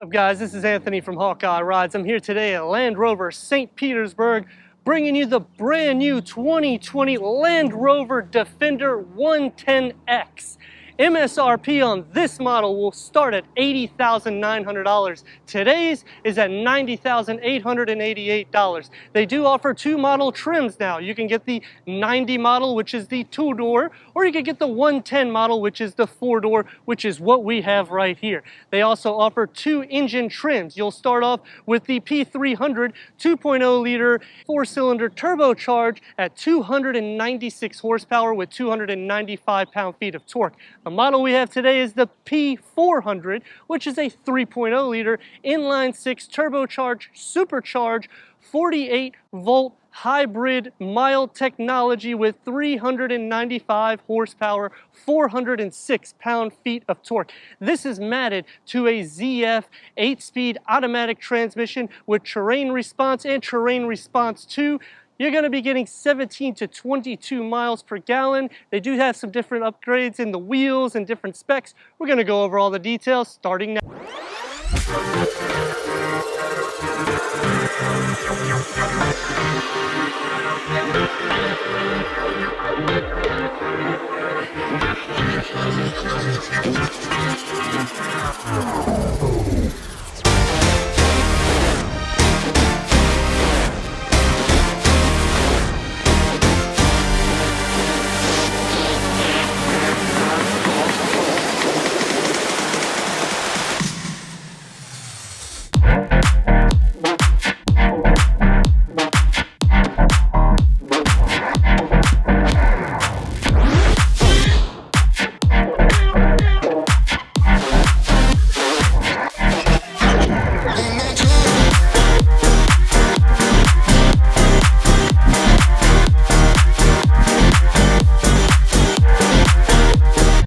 What's up, guys? This is Anthony from Hawkeye Rides. I'm here today at Land Rover St. Petersburg, bringing you the brand new 2020 Land Rover Defender 110X. MSRP on this model will start at $80,900. Today's is at $90,888. They do offer two model trims now. You can get the 90 model, which is the two-door, or you can get the 110 model, which is the four-door, which is what we have right here. They also offer two engine trims. You'll start off with the P300 2.0-liter four-cylinder turbocharged at 296 horsepower with 295 pound-feet of torque. The model we have today is the P400, which is a 3.0-liter inline six turbocharged, supercharged, 48-volt hybrid mild technology with 395 horsepower, 406 pound-feet of torque. This is matted to a ZF 8-speed automatic transmission with terrain response and terrain response 2. You're going to be getting 17 to 22 miles per gallon. They do have some different upgrades in the wheels and different specs. We're going to go over all the details starting now.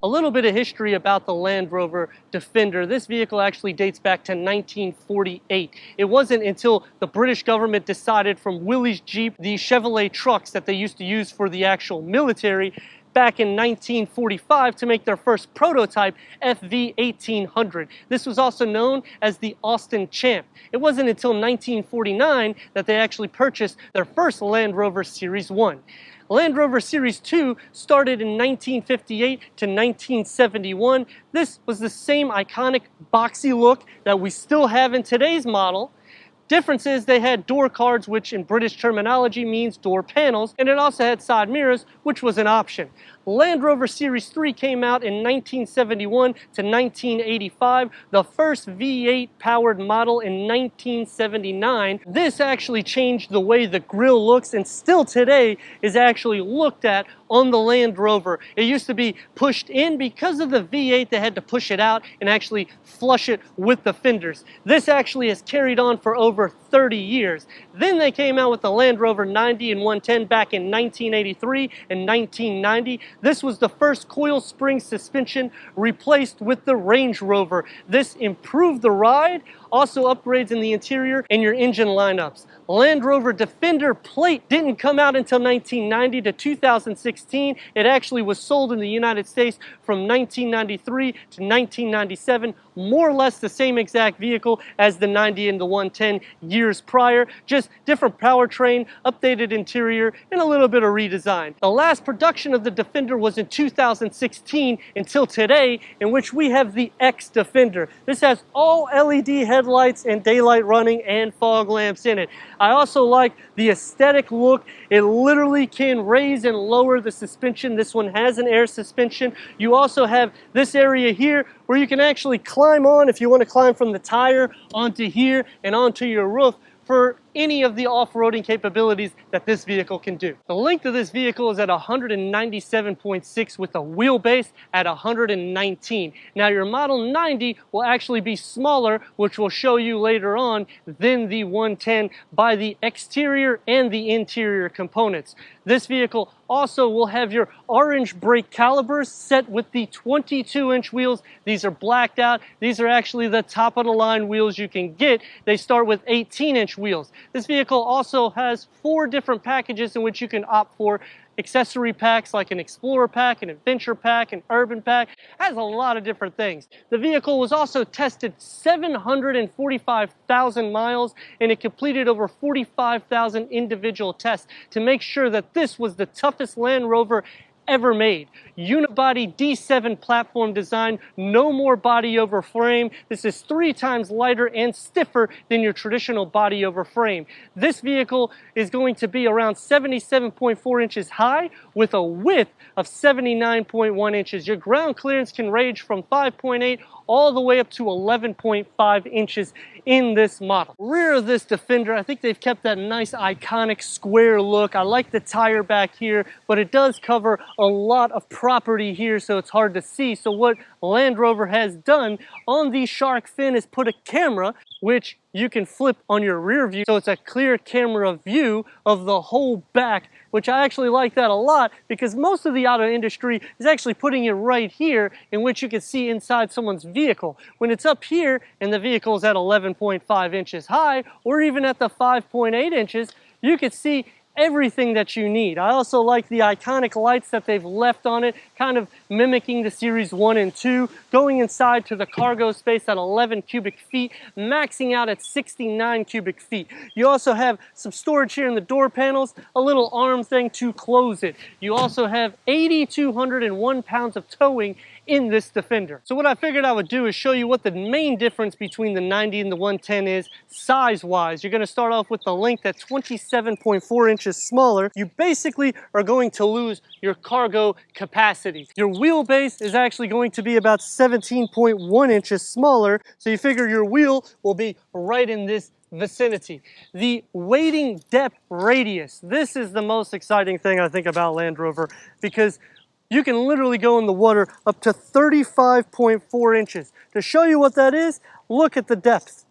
A little bit of history about the Land Rover Defender. This vehicle actually dates back to 1948. It wasn't until the British government decided from Willys Jeep, the Chevrolet trucks that they used to use for the actual military, back in 1945 to make their first prototype FV 1800. This was also known as the Austin Champ. It wasn't until 1949 that they actually purchased their first Land Rover Series 1. Land Rover Series 2 started in 1958 to 1971. This was the same iconic boxy look that we still have in today's model. Difference is they had door cards, which in British terminology means door panels, and it also had side mirrors, which was an option. Land Rover Series 3 came out in 1971 to 1985, the first V8 powered model in 1979. This actually changed the way the grille looks and still today is actually looked at on the Land Rover. It used to be pushed in. Because of the V8, they had to push it out and actually flush it with the fenders. This actually has carried on for over 30 years. Then they came out with the Land Rover 90 and 110 back in 1983 and 1990. This was the first coil spring suspension replaced with the Range Rover. This improved the ride, also upgrades in the interior and your engine lineups. Land Rover Defender plate didn't come out until 1990 to 2016. It actually was sold in the United States from 1993 to 1997, more or less the same exact vehicle as the 90 and the 110 years prior, just different powertrain, updated interior, and a little bit of redesign. The last production of the Defender was in 2016 until today, in which we have the X Defender. This has all LED headlights and daylight running and fog lamps in it. I also like the aesthetic look. It literally can raise and lower the suspension. This one has an air suspension. You also have this area here where you can actually climb on if you want to climb from the tire onto here and onto your roof for any of the off-roading capabilities that this vehicle can do. The length of this vehicle is at 197.6 with a wheelbase at 119. Now your Model 90 will actually be smaller, which we'll show you later on, than the 110 by the exterior and the interior components. This vehicle also will have your orange brake calipers set with the 22-inch wheels. These are blacked out. These are actually the top of the line wheels you can get. They start with 18-inch wheels. This vehicle also has 4 different packages in which you can opt for. Accessory packs like an Explorer pack, an Adventure pack, an Urban pack. Has a lot of different things. The vehicle was also tested 745,000 miles, and it completed over 45,000 individual tests to make sure that this was the toughest Land Rover ever made. Unibody D7 platform design, no more body over frame. This is 3 times lighter and stiffer than your traditional body over frame. This vehicle is going to be around 77.4 inches high with a width of 79.1 inches. Your ground clearance can range from 5.8 all the way up to 11.5 inches in this model. Rear of this Defender, I think they've kept that nice iconic square look. I like the tire back here, but it does cover a lot of property here, so it's hard to see. So what Land Rover has done on the shark fin is put a camera which you can flip on your rear view, so it's a clear camera view of the whole back, which I actually like that a lot because most of the auto industry is actually putting it right here in which you can see inside someone's vehicle. When it's up here and the vehicle is at 11.5 inches high or even at the 5.8 inches, you can see everything that you need. I also like the iconic lights that they've left on it, kind of mimicking the Series 1 and 2, going inside to the cargo space at 11 cubic feet, maxing out at 69 cubic feet. You also have some storage here in the door panels, a little arm thing to close it. You also have 8,201 pounds of towing in this Defender. So what I figured I would do is show you what the main difference between the 90 and the 110 is size-wise. You're going to start off with the length at 27.4 inches smaller. You basically are going to lose your cargo capacity. Your wheelbase is actually going to be about 17.1 inches smaller, so you figure your wheel will be right in this vicinity. The wading depth radius, this is the most exciting thing I think about Land Rover, because you can literally go in the water up to 35.4 inches. To show you what that is, look at the depth.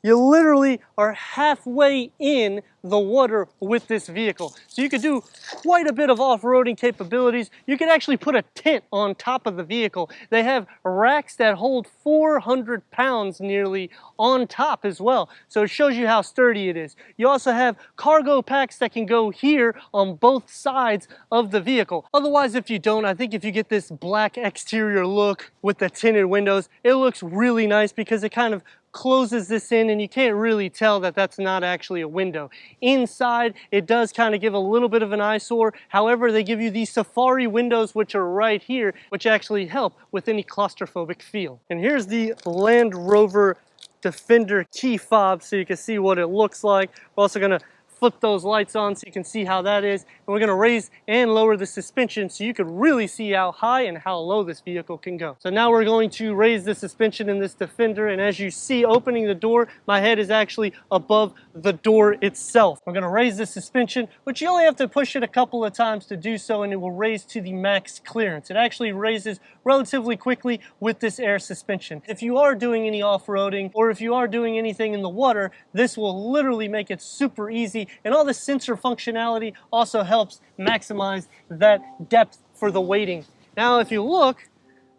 You literally are halfway in the water with this vehicle. So you could do quite a bit of off-roading capabilities. You could actually put a tent on top of the vehicle. They have racks that hold 400 pounds nearly on top as well. So it shows you how sturdy it is. You also have cargo packs that can go here on both sides of the vehicle. Otherwise, if you don't, I think if you get this black exterior look with the tinted windows, it looks really nice because it kind of closes this in and you can't really tell that that's not actually a window. Inside, it does kind of give a little bit of an eyesore. However, they give you these safari windows which are right here, which actually help with any claustrophobic feel. And here's the Land Rover Defender key fob so you can see what it looks like. We're also going to flip those lights on so you can see how that is. And we're going to raise and lower the suspension so you can really see how high and how low this vehicle can go. So now we're going to raise the suspension in this Defender, and as you see opening the door, my head is actually above the door itself. We're going to raise the suspension, which you only have to push it a couple of times to do so, and it will raise to the max clearance. It actually raises relatively quickly with this air suspension. If you are doing any off-roading or if you are doing anything in the water, this will literally make it super easy. And all the sensor functionality also helps maximize that depth for the wading. Now, if you look,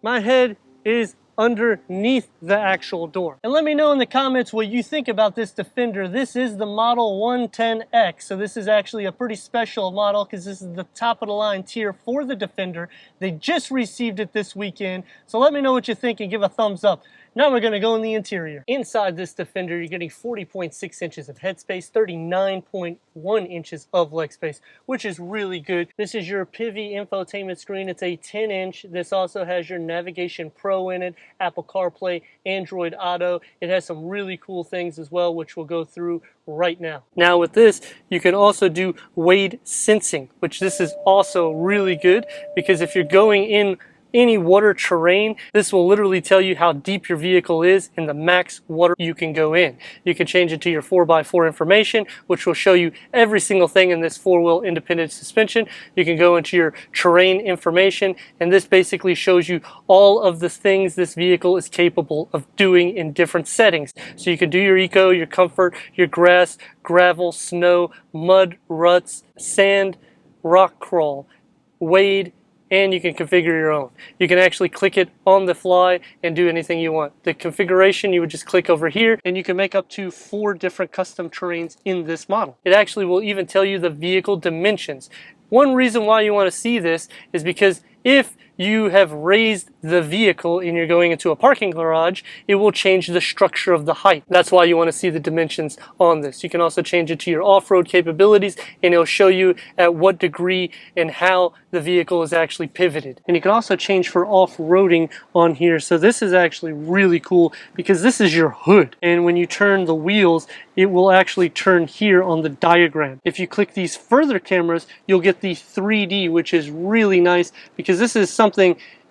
my head is underneath the actual door. And let me know in the comments what you think about this Defender. This is the Model 110X, so this is actually a pretty special model because this is the top of the line tier for the Defender. They just received it this weekend, so let me know what you think and give a thumbs up. Now we're going to go in the interior. Inside this Defender, you're getting 40.6 inches of headspace, 39.1 inches of leg space, which is really good. This is your Pivi infotainment screen. It's a 10-inch. This also has your Navigation Pro in it, Apple CarPlay, Android Auto. It has some really cool things as well, which we'll go through right now. Now with this, you can also do wade sensing, which this is also really good because if you're going in any water terrain, this will literally tell you how deep your vehicle is and the max water you can go in. You can change it to your 4x4 information, which will show you every single thing in this four-wheel independent suspension. You can go into your terrain information, and this basically shows you all of the things this vehicle is capable of doing in different settings. So you can do your eco, your comfort, your grass, gravel, snow, mud, ruts, sand, rock crawl, wade, and you can configure your own. You can actually click it on the fly and do anything you want. The configuration, you would just click over here and you can make up to 4 different custom terrains in this model. It actually will even tell you the vehicle dimensions. One reason why you want to see this is because if you have raised the vehicle and you're going into a parking garage, it will change the structure of the height. That's why you want to see the dimensions on this. You can also change it to your off-road capabilities, and it'll show you at what degree and how the vehicle is actually pivoted. And you can also change for off-roading on here. So this is actually really cool because this is your hood. And when you turn the wheels, it will actually turn here on the diagram. If you click these further cameras, you'll get the 3D, which is really nice because this is something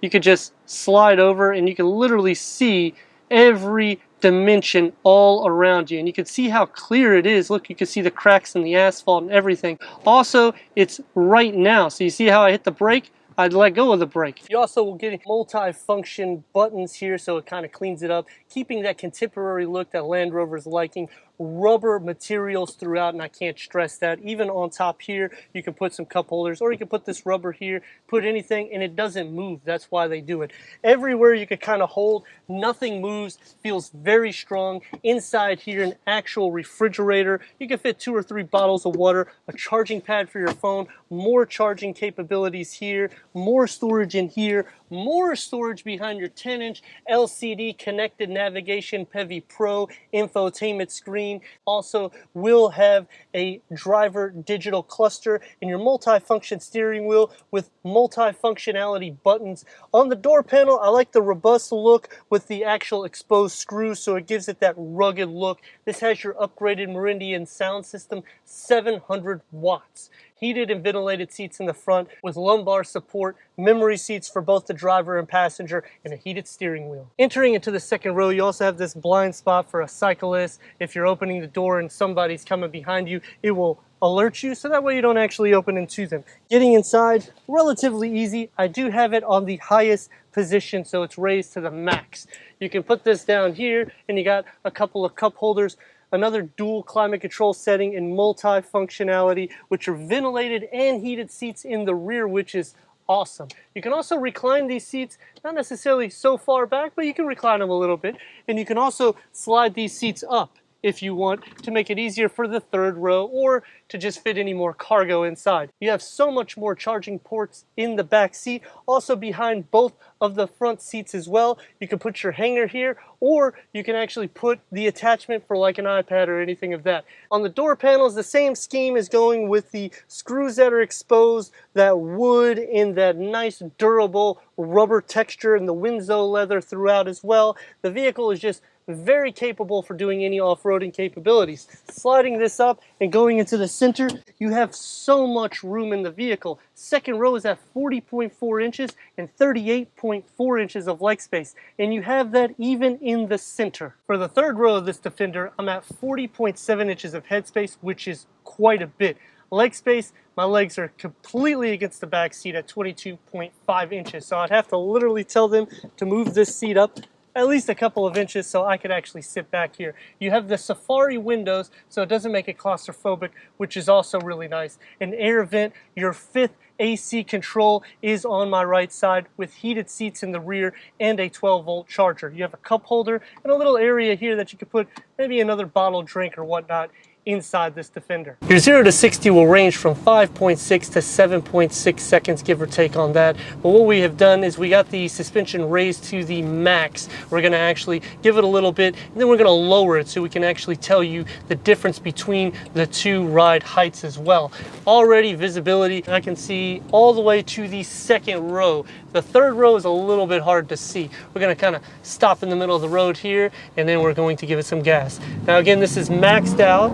you could just slide over and you can literally see every dimension all around you, and you can see how clear it is. Look, you can see the cracks in the asphalt and everything. Also, it's right now, so you see how I hit the brake? I'd let go of the brake. You also will get multi-function buttons here, so it kind of cleans it up, keeping that contemporary look that Land Rover's liking. Rubber materials throughout, and I can't stress that. Even on top here, you can put some cup holders, or you can put this rubber here, put anything, and it doesn't move. That's why they do it. Everywhere you can kind of hold, nothing moves, feels very strong. Inside here, an actual refrigerator. You can fit 2 or 3 bottles of water, a charging pad for your phone, more charging capabilities here, more storage in here, more storage behind your 10-inch LCD connected navigation Pevi Pro infotainment screen. Also will have a driver digital cluster in your multi-function steering wheel with multi-functionality buttons. On the door panel, I like the robust look with the actual exposed screws, so it gives it that rugged look. This has your upgraded Meridian sound system, 700 watts. Heated and ventilated seats in the front with lumbar support, memory seats for both the driver and passenger, and a heated steering wheel. Entering into the second row, you also have this blind spot for a cyclist. If you're opening the door and somebody's coming behind you, it will alert you, so that way you don't actually open into them. Getting inside, relatively easy. I do have it on the highest position, so it's raised to the max. You can put this down here, and you got a couple of cup holders, another dual climate control setting and multi-functionality, which are ventilated and heated seats in the rear, which is awesome. You can also recline these seats, not necessarily so far back, but you can recline them a little bit. And you can also slide these seats up if you want to make it easier for the third row or to just fit any more cargo inside. You have so much more charging ports in the back seat, also behind both of the front seats as well. You can put your hanger here, or you can actually put the attachment for like an iPad or anything of that. On the door panels, the same scheme is going with the screws that are exposed, that wood and that nice durable rubber texture, and the Windsor leather throughout as well. The vehicle is just very capable for doing any off-roading capabilities. Sliding this up and going into the center, you have so much room in the vehicle. Second row is at 40.4 inches and 38.4 inches of leg space, and you have that even in the center. For the third row of this Defender, I'm at 40.7 inches of headspace, which is quite a bit. Leg space, my legs are completely against the back seat at 22.5 inches, so I'd have to literally tell them to move this seat up at least a couple of inches so I could actually sit back here. You have the Safari windows, so it doesn't make it claustrophobic, which is also really nice. An air vent, your 5th AC control is on my right side with heated seats in the rear and a 12-volt charger. You have a cup holder and a little area here that you could put maybe another bottled drink or whatnot inside this Defender. Your 0 to 60 will range from 5.6 to 7.6 seconds, give or take on that. But what we have done is we got the suspension raised to the max. We're gonna actually give it a little bit, and then we're gonna lower it so we can actually tell you the difference between the two ride heights as well. Already visibility, I can see all the way to the second row. The third row is a little bit hard to see. We're gonna kind of stop in the middle of the road here, and then we're going to give it some gas. Now again, this is maxed out,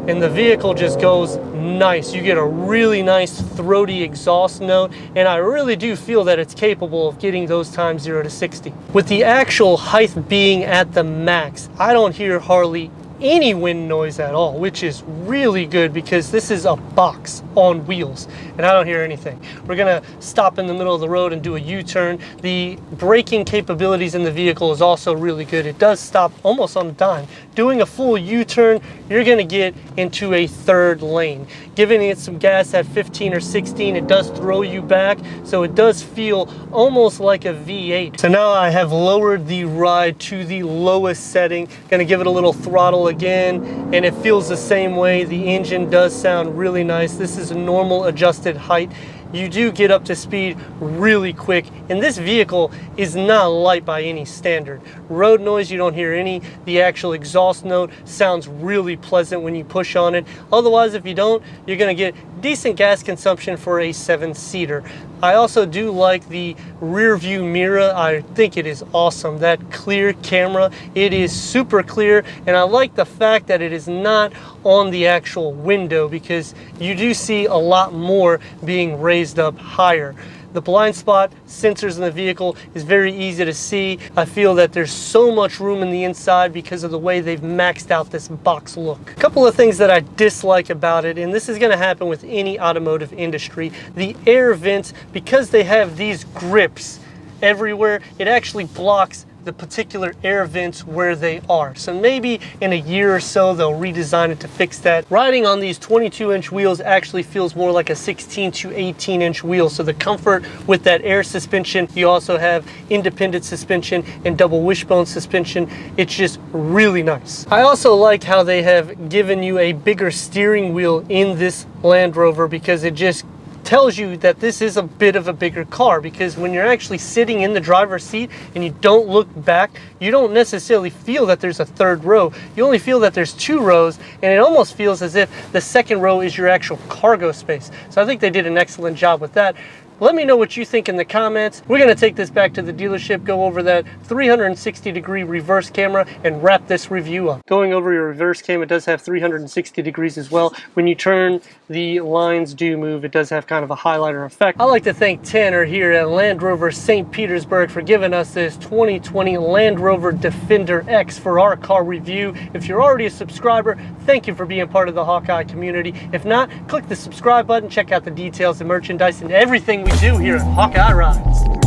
and the vehicle just goes nice. You get a really nice throaty exhaust note, and I really do feel that it's capable of getting those times 0 to 60. With the actual height being at the max, I don't hear hardly any wind noise at all, which is really good because this is a box on wheels and I don't hear anything. We're gonna stop in the middle of the road and do a U-turn. The braking capabilities in the vehicle is also really good. It does stop almost on a dime. Doing a full U-turn, you're going to get into a third lane. Giving it some gas at 15 or 16, it does throw you back, so it does feel almost like a V8. So now I have lowered the ride to the lowest setting. Going to give it a little throttle again, and it feels the same way. The engine does sound really nice. This is a normal adjusted height. You do get up to speed really quick, and this vehicle is not light by any standard. Road noise, you don't hear any. The actual exhaust note sounds really pleasant when you push on it. Otherwise, if you don't, you're gonna get decent gas consumption for a 7-seater. I also do like the rear view mirror. I think it is awesome. That clear camera, it is super clear, and I like the fact that it is not on the actual window, because you do see a lot more being raised up higher. The blind spot sensors in the vehicle is very easy to see. I feel that there's so much room in the inside because of the way they've maxed out this box look. A couple of things that I dislike about it, and this is going to happen with any automotive industry, the air vents, because they have these grips everywhere, it actually blocks the particular air vents where they are. So maybe in a year or so they'll redesign it to fix that. Riding on these 22-inch wheels actually feels more like a 16 to 18-inch wheel. So the comfort with that air suspension, you also have independent suspension and double wishbone suspension. It's just really nice. I also like how they have given you a bigger steering wheel in this Land Rover, because it just tells you that this is a bit of a bigger car, because when you're actually sitting in the driver's seat and you don't look back, you don't necessarily feel that there's a third row. You only feel that there's 2 rows, and it almost feels as if the second row is your actual cargo space. So I think they did an excellent job with that. Let me know what you think in the comments. We're going to take this back to the dealership, go over that 360-degree reverse camera, and wrap this review up. Going over your reverse cam, it does have 360 degrees as well. When you turn, the lines do move. It does have kind of a highlighter effect. I'd like to thank Tanner here at Land Rover St. Petersburg for giving us this 2020 Land Rover Defender X for our car review. If you're already a subscriber, thank you for being part of the Hawkeye community. If not, click the subscribe button, check out the details, the merchandise, and everything we do here at Hawkeye Rides.